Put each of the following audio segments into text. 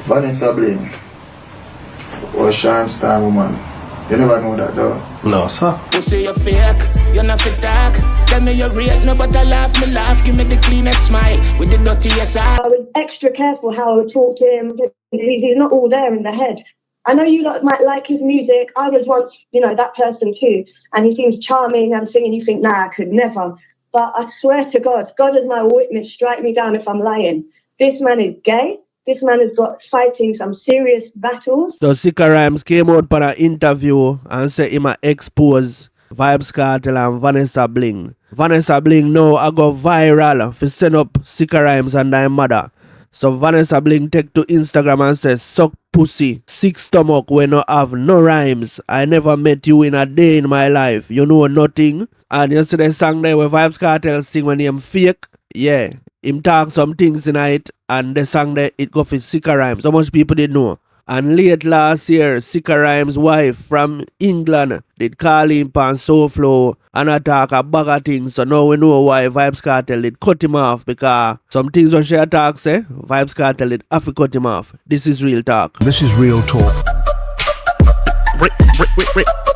Vanessa Bling was Sean's time woman. You never know that though. No, sir. You say you're fake, you're not fit talk. Tell me you're real, no, but I laugh, me laugh. Give me the cleanest smile with the dirtiest eye. I was extra careful how I would talk to him. He's not all there in the head. I know you lot might like his music. I was once, that person too. And he seems charming and singing. You think, nah, I could never. But I swear to God, God is my witness. Strike me down if I'm lying. This man is gay. This man has got fighting some serious battles. So Sicka Rymes came out for an interview and said he might expose Vybz Kartel and Vanessa Bling. Vanessa Bling now I go viral for send up Sicka Rymes and their mother. So Vanessa Bling take to Instagram and says, suck pussy, sick stomach when no have no rhymes. I never met you in a day in my life. You know nothing. And you see the song there where Vybz Kartel sing when him fake. Yeah, him talk some things tonight and the song there it go for Sicka Rymes. How much people did know? And late last year, Sicka Rymes' wife from England did call him on SoFlo and attack a bag of things. So now we know why Vybz Kartel did cut him off, because some things when she attacks, Vybz Kartel did have to cut him off. This is Real Talk. This is Real Talk.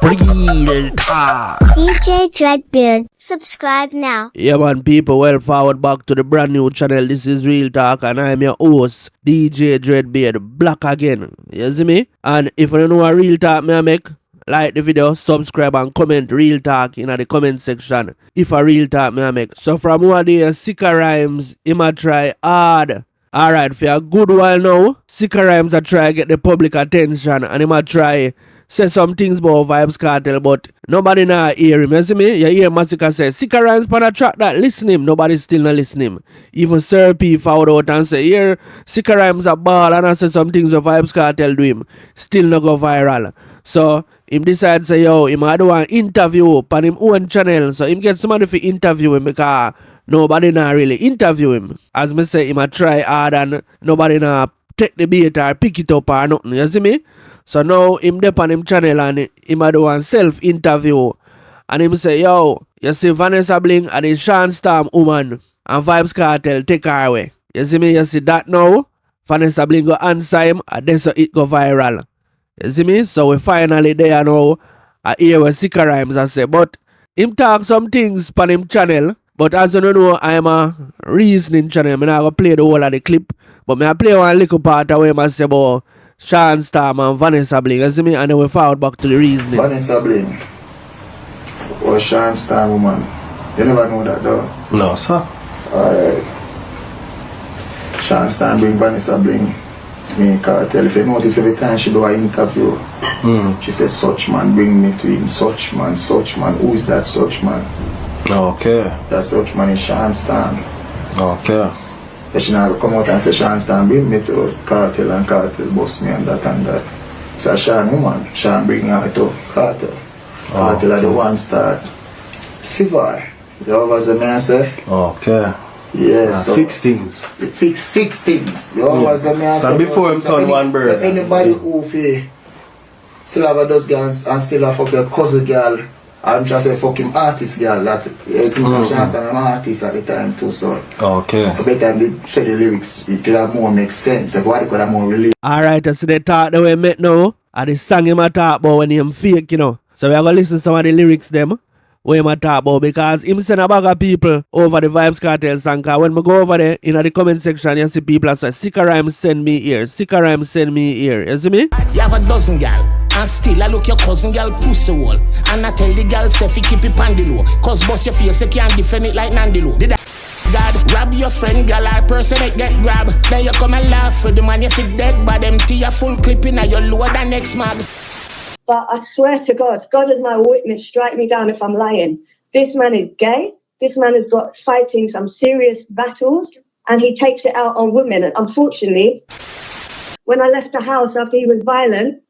Real Talk. DJ Dreadbeard, subscribe now. Yeah man, people, well forward back to the brand new channel. This is Real Talk and I am your host, DJ Dreadbeard, black again. You see me? And if you don't know what Real Talk me I make, like the video, subscribe and comment Real Talk in the comment section if a Real Talk me I make. So from one day, Sicka Rymes, he might try hard. Alright, for a good while now, Sicka Rymes a try get the public attention and he might try say some things about Vybz Kartel, but nobody now hear him. You see me? You hear Masika say, Sicka Rymes pan a track that listen him. Nobody still not listen him. Even Sir P found out and say, here, Sicka Rymes a ball and I say some things with Vybz Kartel do him. Still not go viral. So, him decide say, yo, him I do an interview on him own channel. So, him get somebody to interview him because nobody now really interview him. As me say, him a try hard and nobody now take the bait or pick it up or nothing. You see me? So now him dep on him channel and him a do one self-interview. And him say, yo, you see Vanessa Bling and the Sean Storm woman and Vybz Kartel take her away. You see me? You see that now? Vanessa Bling go answer him and then so it go viral. You see me? So we finally there now. I hear what Sicka Rymes I say. But him talk some things on him channel. But as you know, I am a reasoning channel. I'm not going to play the whole of the clip. But I play one little part of where I say about Sean Storm and Vanessa Bling. You see me? And then we forward back to the reasoning. Vanessa Bling was Sean Storm woman. You never know that though. No, sir. Alright. Sean Storm bring Vanessa Bling. Me Kartel. If you notice every time she do an interview, she says, such man bring me to him. Such man, such man. Who is that such man? Okay. That such man is Sean Storm. Okay. But she now come out and say Sean Storm bring me to Kartel and Kartel bust me and that and that. So Sean woman, Sean bring her to Kartel. Kartel are the one start. Civil. You know what I say? Okay. Yeah, so fix things. Fix things. You know what I say? So before him turn one bird. So anybody who still have a does girls and still have fuck your cousin girl, I'm just a fucking artist girl that it's my chance and I'm an artist at the time too, so okay. I bet they say the lyrics it could have more make sense. If what could have more relate. Alright, so they talk the way met now. And the song him a talk about when him fake, So we are gonna listen to some of the lyrics them where him a talk about, because him send a bag of people over the Vybz Kartel song. Cause when we go over there in the comment section, you see people say, Sicka Rymes send me here, Sicka Rymes send me here. You see me? You have a dozen gal. And still I look your cousin girl pussy wall. And I tell the girl say fi keep it on the low. Cause boss your face you can't defend it like Nandilo. Did I God grab your friend girl or person that get grab. Then you come and laugh for the man you fit dead. But them to your full clipping and you're lower than next mag. But I swear to God, God is my witness. Strike me down if I'm lying. This man is gay. This man has got fighting some serious battles. And he takes it out on women. And unfortunately, when I left the house after he was violent,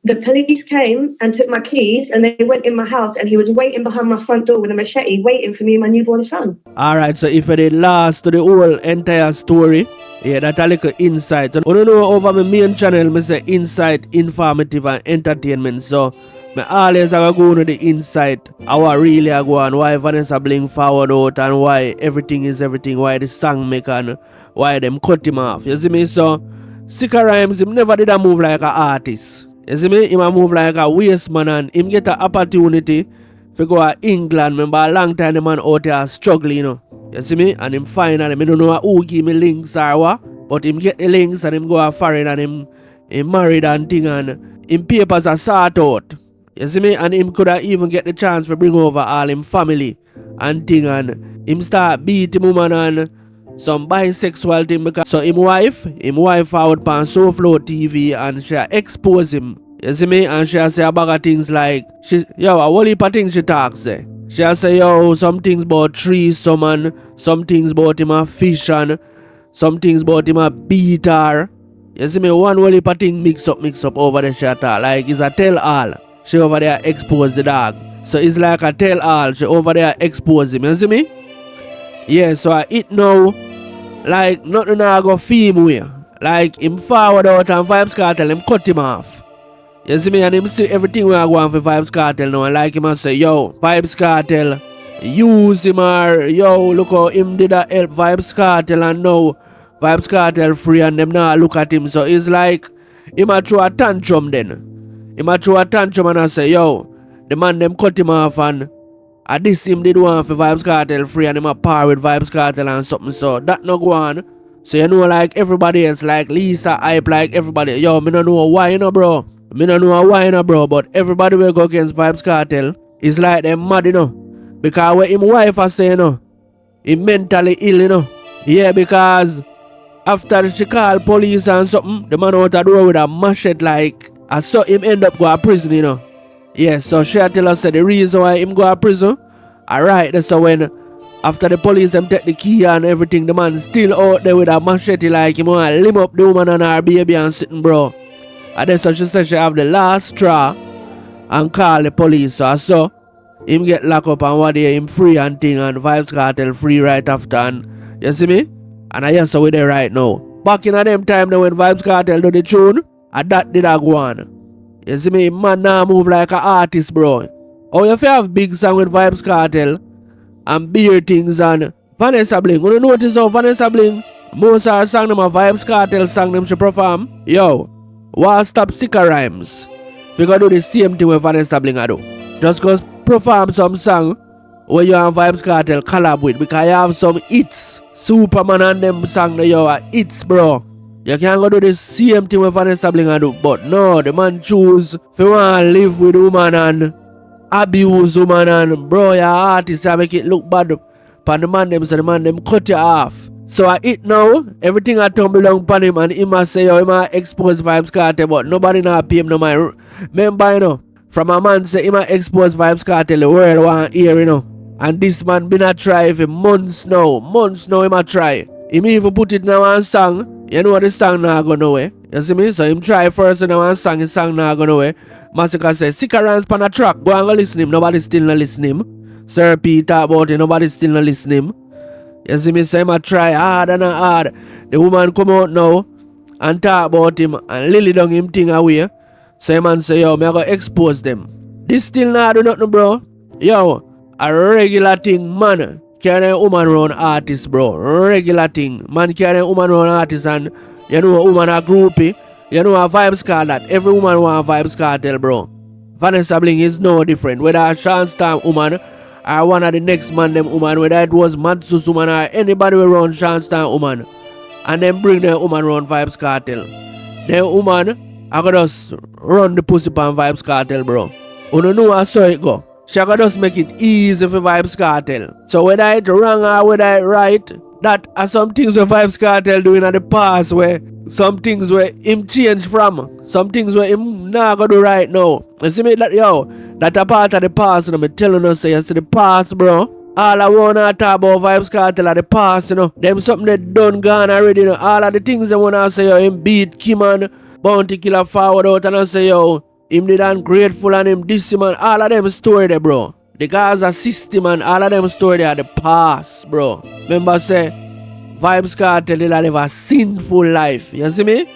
the police came and took my keys and they went in my house and he was waiting behind my front door with a machete waiting for me and my newborn son. Alright, so if I did last to the whole entire story, yeah, that's a little insight. And you know, over my main channel, I say insight, informative and entertainment. So I always go into the insight, how I really go on, why Vanessa Bling forward out and why everything is everything, why the song make and why them cut him off. You see me? So Sicka Rymes, him never did a move like an artist. You see me? Him a move like a waste man and him get an opportunity to go to England. Remember a long time the man out here struggling, you know. You see me? And him finally, I don't know who give me links or what, but him get the links and him go a foreign and him married and thing and him papers are sort out. You see me? And him could have even get the chance to bring over all him family and thing and him start beat him woman and some bisexual thing because so him wife out on Flow TV and she expose him. You see me? And she say a bag of things like a whole heap of things she talks there. She say some things about trees, some things about him a fish and some things about him a beat her. You see me? One whole heap of thing mix up over the she talk. Like it's a tell all. She over there expose the dog. So it's like a tell all. She over there expose him. You see me? Yeah, so it now like nothing I go film with. Like him forward out and Vybz Kartel him cut him off. You see me? And him see everything we are going for Vybz Kartel now and like him and say, yo, Vybz Kartel, use him or yo, look how him did a help Vybz Kartel and now Vybz Kartel free and them now look at him. So it's like him a throw a tantrum then. Him a throw a tantrum and I say, yo, the man them cut him off and this him did one for Vybz Kartel free and him a par with Vybz Kartel and something, so that no go on. So you know like everybody else, like Lisa hype, like everybody, yo, me no know why you know bro. Me no know why you know bro, but everybody will go against Vybz Kartel. It's like them mad, you know. Because what him wife a say, you know, he mentally ill, you know. Yeah, because after she call police and something, the man out the door with a machete like I saw him end up go to prison, you know. Yeah, so she tell us the reason why him go to prison. Alright, so when after the police them take the key and everything, the man still out there with a machete like him want to limb up the woman and her baby and sitting, bro. And then so she said she have the last straw and call the police. So him get locked up and what day him free and thing and Vybz Kartel free right after and you see me? And I hear so we there right now. Back in a them time when Vybz Kartel do the tune, and that did a go on. You see me, man now move like an artist, bro. Oh, if you have big song with Vybz Kartel and beer things and Vanessa Bling. You notice how Vanessa Bling, most of her song them a Vybz Kartel song them she perform. Yo, why stop Sicka Rymes? We gonna do the same thing with Vanessa Bling I do. Just cause perform some song where you and Vybz Kartel collab with because you have some hits. Superman and them song that you are hits, bro. You can't go do the same thing with Vanessa Bling and do, but no, the man choose if you want to live with woman and abuse woman and bro, your artist and make it look bad upon the man them, so the man them cut you off. So I it now, everything I tumble down upon him and him a say, him a expose Vybz Kartel, but nobody not pay him no mind. Remember, you know, from a man say him a expose Vybz Kartel, the world want hear, you know. And this man been a try for months now him a try. Him even put it in one song. You know what the song not go nowhere. You see me? So him try first in one song, his song not go nowhere. Massacre say, Sicka Rymes pan a track. Go and go listen him. Nobody still not listen him. Sir P talk about it. Nobody still not listen him. You see me? So him a try hard and hard. The woman come out now and talk about him and lily down him thing away. So him man say, yo, me a go expose them. This still not do nothing, bro. Yo, a regular thing, man. Carry a woman around artist, bro. Regular thing. Man carry a woman around artist and you know a woman a groupie. You know a Vybz Kartel. Every woman want a Vybz Kartel, bro. Vanessa Bling is no different. Whether a Shanstam woman or one of the next man them woman, whether it was Matsus woman or anybody around Shanstam woman. And then bring the woman around Vybz Kartel. The woman I gotta just run the pussy pan Vybz Kartel, bro. You don't know how so it go. She can just make it easy for Vybz Kartel. So whether it wrong or whether it right, that are some things where Vybz Kartel doing in the past where some things where him change from. Some things where him not gonna do right now. You see me that yo, that a part of the past, and I'm telling you say you see the past, bro. All I wanna talk about Vybz Kartel are the past, you know. Them something that done gone already, you know. All of the things I wanna say, yo, him beat Kim and Bounty Killer forward out and I say, yo, him did ungrateful and him this man, all of them story there, bro. The Gaza system and all of them story there are the past, bro. Remember say, Vybz Kartel did live a sinful life. You see me?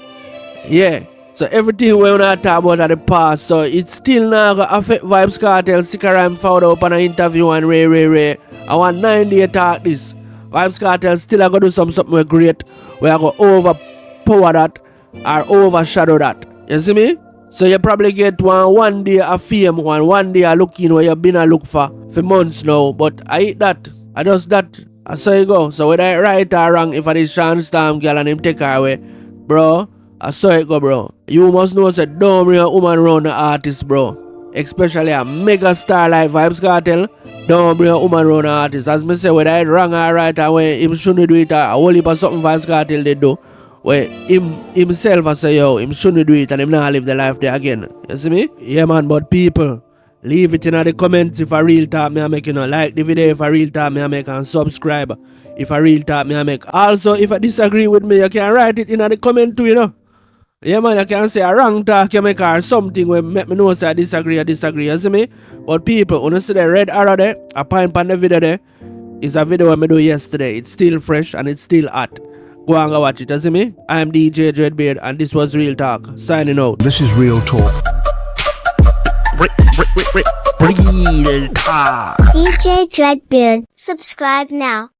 Yeah. So everything we want to talk about are the past. So it's still not going to affect Vybz Kartel. Sicka Rymes found out on an interview and Ray. I want 9 days talk this. Vybz Kartel still going to do something great. We are going to overpower that. or overshadow that. You see me? So you probably get one day of fame, one day of looking where you've been a look for months now. But I hate that. I just that. I saw you go. So whether I right or wrong, if I did Sean Storm girl and him take her away, bro, I saw it go, bro. You must know that don't bring a woman around the artist, bro. Especially a mega star like Vybz Kartel. Don't bring a woman around the artist. As me say, whether I wrong or right or when him shouldn't do it, a whole heap of something Vybz Kartel they do. Where himself I say, yo, him shouldn't do it and him not live the life there again. You see me? Yeah, man, but people, leave it in the comments if a real talk me I make, you know. Like the video if a real talk me I make, and subscribe if a real talk me I make. Also, if I disagree with me, you can write it in the comment too, you know. Yeah, man, you can say a wrong talk you make or something where make me know say I disagree, you see me? But people, when you see the red arrow there, a point on the video there, is a video I do yesterday. It's still fresh and it's still hot. Go and go watch it, you see me? I am DJ Dreadbeard and this was Real Talk. Signing out. This is Real Talk. Real Talk. DJ Dreadbeard. Subscribe now.